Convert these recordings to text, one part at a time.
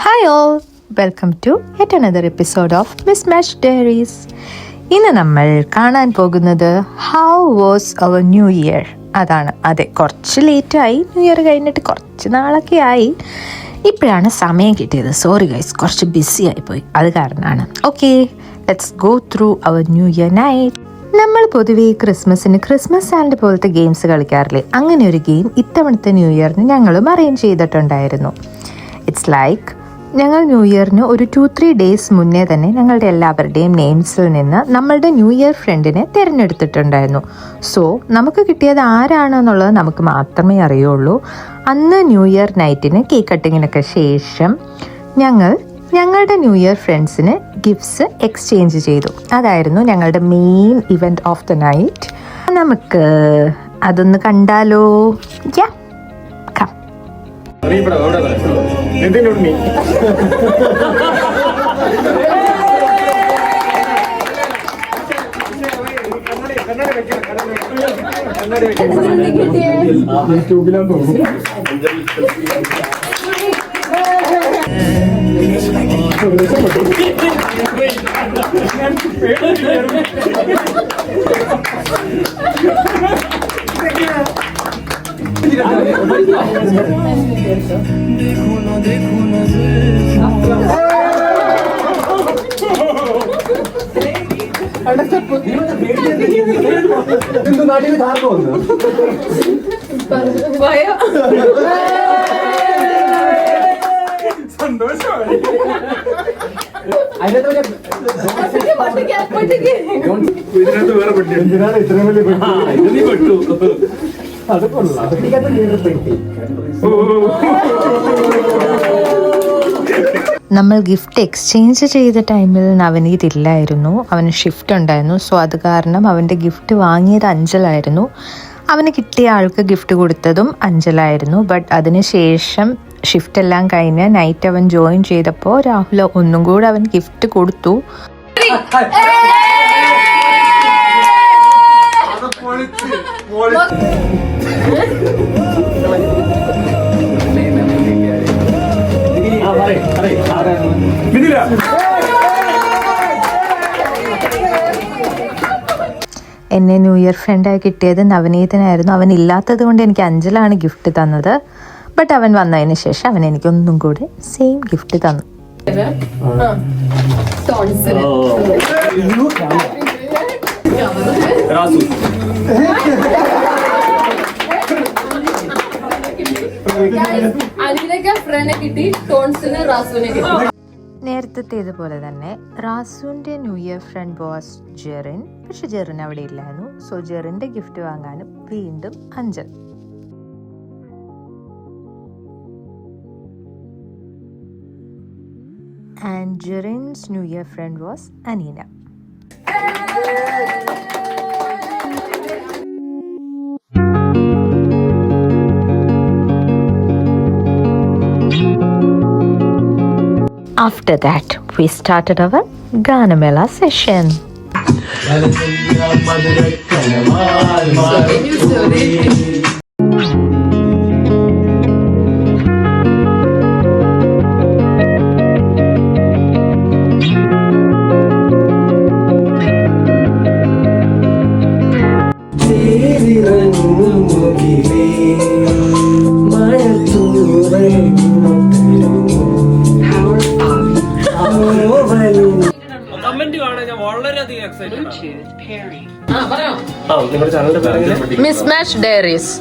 Hi all, welcome to yet another episode of mismatch diaries. ഇന്ന് നമ്മൾ കാണാൻ പോകുന്നത് how was our new year. അതെ, കുറച്ച് ലേറ്റായി. ന്യൂ ഇയർ കഴിഞ്ഞിട്ട് കുറച്ച് നാളൊക്കെ ആയി. ഇപ്പോഴാണ് സമയം കിട്ടിയത്. സോറി ഗൈസ്, കുറച്ച് ബിസി ആയിപ്പോയി, അത് കാരണമാണ്. Okay, let's go through our new year night. നമ്മൾ പൊതുവേ ക്രിസ്മസ് ആൻഡ് പോലത്തെ ഗെയിംസ് കളിക്കാറില്ലേ? അങ്ങനെ ഒരു ഗെയിം ഇത്തവണത്തെ ന്യൂ ഇയറിന് ഞങ്ങളും അറേഞ്ച് ചെയ്തിട്ടുണ്ടായിരുന്നു. ഇറ്റ്സ് ലൈക്ക് ഞങ്ങൾ ന്യൂ ഇയറിന് ഒരു 2-3 ഡേയ്സ് മുന്നേ തന്നെ ഞങ്ങളുടെ എല്ലാവരുടെയും നെയിംസിൽ നിന്ന് നമ്മളുടെ ന്യൂ ഇയർ ഫ്രണ്ടിനെ തിരഞ്ഞെടുത്തിട്ടുണ്ടായിരുന്നു. സോ നമുക്ക് കിട്ടിയത് ആരാണെന്നുള്ളത് നമുക്ക് മാത്രമേ അറിയുള്ളൂ. അന്ന് ന്യൂ ഇയർ നൈറ്റിന് കേക്ക് കട്ടിങ്ങിനൊക്കെ ശേഷം ഞങ്ങളുടെ ന്യൂ ഇയർ ഫ്രണ്ട്സിന് ഗിഫ്റ്റ്സ് എക്സ്ചേഞ്ച് ചെയ്തു. അതായിരുന്നു ഞങ്ങളുടെ main event of the night. നമുക്ക് അതൊന്ന് കണ്ടാലോ? സന്തോഷമായി. ഇതിനകത്ത് വേറെ പെട്ടി എന്തിനാണ് ഇത്രയും വലിയ പെട്ടു? അത് കൊള്ളാം. നമ്മൾ ഗിഫ്റ്റ് എക്സ്ചേഞ്ച് ചെയ്ത ടൈമിൽ നവനീത് ഇല്ലായിരുന്നു. അവന് ഷിഫ്റ്റ് ഉണ്ടായിരുന്നു. സോ അത് കാരണം അവൻ്റെ ഗിഫ്റ്റ് വാങ്ങിയത് അഞ്ചലായിരുന്നു. അവന് കിട്ടിയ ആൾക്ക് ഗിഫ്റ്റ് കൊടുത്തതും അഞ്ചലായിരുന്നു. ബട്ട് അതിന് ശേഷം ഷിഫ്റ്റ് എല്ലാം കഴിഞ്ഞ് നൈറ്റ് അവൻ ജോയിൻ ചെയ്തപ്പോൾ രാഹുൽ ഒന്നും കൂടെ അവൻ ഗിഫ്റ്റ് കൊടുത്തു. എന്നെ ന്യൂ ഇയർ ഫ്രണ്ടായി കിട്ടിയത് നവനീതനായിരുന്നു. അവൻ ഇല്ലാത്തത് കൊണ്ട് എനിക്ക് അഞ്ചലാണ് ഗിഫ്റ്റ് തന്നത്. ബട്ട് അവൻ വന്നതിന് ശേഷം അവൻ എനിക്കൊന്നും കൂടെ സെയിം ഗിഫ്റ്റ് തന്നു. നേരത്തേതുപോലെ തന്നെ റാസുവിന്റെ new year friend was Jerin. പക്ഷെ ജെറിൻ അവിടെ ഇല്ലായിരുന്നു. സോ ജെറിന്റെ ഗിഫ്റ്റ് വാങ്ങാനും വീണ്ടും Anchal. And Jerin's New Year friend was Anina. After that, we started our Ganamela session. Mismatch diaries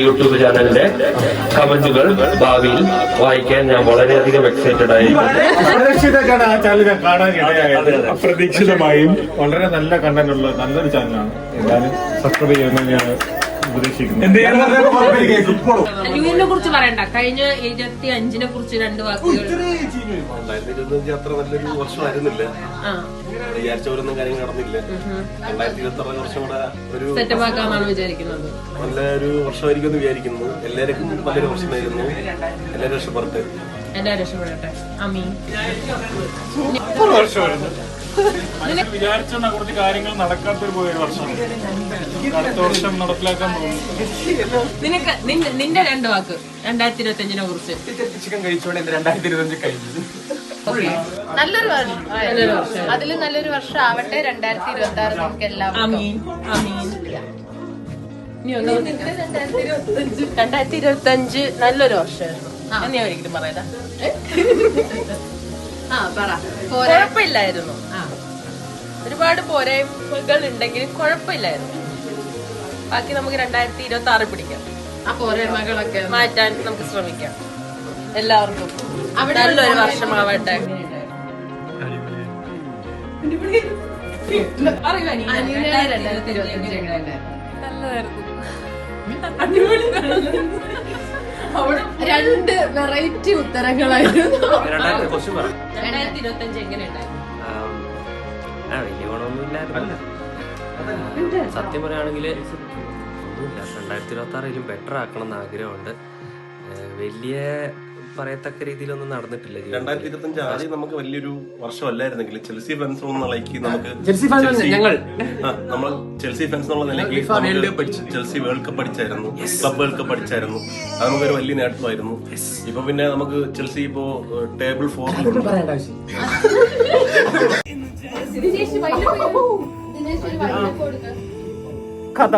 YouTube ചാനലിന്റെ കമന്റുകൾ ഭാവിയിൽ വായിക്കാൻ ഞാൻ വളരെയധികം എക്സൈറ്റഡ് ആയിരിക്കും. ആ ചാനൽ ഞാൻ കാണാനിടയായത് അപ്രതീക്ഷിതമായും വളരെ നല്ല കണ്ടന്റ് ഉള്ള നല്ലൊരു ചാനലാണ്. എല്ലാവരും സബ്സ്ക്രൈബ് ചെയ്യുമെന്ന് ഞാൻ ന്യൂഇയറിനെ കുറിച്ച് പറയണ്ട. കഴിഞ്ഞ 25-നെ കുറിച്ച് 2 വാക്കുകൾ. 2025 അത്ര നല്ലൊരു വർഷമായിരുന്നില്ല. വിചാരിച്ച പോലൊന്നും കാര്യങ്ങൾ നടന്നില്ല. 2026 വർഷം കൂടെ ഒരു സെറ്റപ്പ് ആക്കാന്നാണ് വിചാരിക്കുന്നത്. നല്ലൊരു വർഷമായിരിക്കും എന്ന് വിചാരിക്കുന്നു. എല്ലാവർക്കും നല്ലൊരു വർഷമായിരുന്നു. എല്ലാവരും രക്ഷപ്പെട്ട് എല്ലാവരും രക്ഷപ്പെടട്ടെ. അമീൻ. വിചാരിച്ച കുറച്ച് കാര്യങ്ങൾ നടക്കാത്തൊരു പോയൊരു വർഷമാണ്. അടുത്ത വർഷം നടപ്പിലാക്കാൻ തോന്നുന്നു. നിന്റെ 2 വാക്ക് 2025 കുറിച്ച്. ചിക്കൻ കഴിച്ചോണ്ട് 2025 കഴിഞ്ഞു. നല്ലൊരു വർഷം, അതിൽ നല്ലൊരു വർഷം ആവട്ടെ 2026 നമുക്ക് എല്ലാവർക്കും. അമീൻ. അമീൻ. 2025 നല്ലൊരു വർഷമായിരുന്നു. ഞാൻ ഒരിക്കലും പറയല. കുഴപ്പമില്ലായിരുന്നു. ഒരുപാട് പോരായ്മകൾ ഉണ്ടെങ്കിലും കുഴപ്പമില്ലായിരുന്നു. ബാക്കി നമുക്ക് 2026 പിടിക്കാം. ആ പോരായ്മകളൊക്കെ മാറ്റാൻ നമുക്ക് ശ്രമിക്കാം. എല്ലാവർക്കും നല്ലൊരു വർഷമാവട്ടെ. രണ്ട് വെറൈറ്റി ഉത്തരങ്ങളായിരുന്നു. 2025 എങ്ങനെയുണ്ടായിരുന്നു? വലിയ ഗുണമൊന്നുമില്ലായിരുന്നു. സത്യം പറയുകയാണെങ്കിൽ ഒന്നുമില്ല. 2026 ബെറ്റർ ആക്കണം എന്ന് ആഗ്രഹമുണ്ട്. വലിയ പറയത്തക്ക രീതിയിലൊന്നും നടന്നിട്ടില്ല. 2025 ആദ്യം നമുക്ക് വലിയൊരു വർഷമല്ലായിരുന്നെങ്കിൽ ചെൽസി ഫാൻസ് എന്നുള്ള നിലയ്ക്ക് നമുക്ക് നമ്മൾ ചെൽസി ഫാൻസ് എന്നുള്ള നിലയ്ക്ക് ചെൽസി വേൾഡ് കപ്പ് അടിച്ചായിരുന്നു, ക്ലബ് വേൾഡ് കപ്പ് അടിച്ചായിരുന്നു. അത് നമുക്കൊരു വലിയ നേട്ടമായിരുന്നു. ഇപ്പൊ പിന്നെ നമുക്ക് ചെൽസി ഇപ്പോ ടേബിൾ 4 കഥ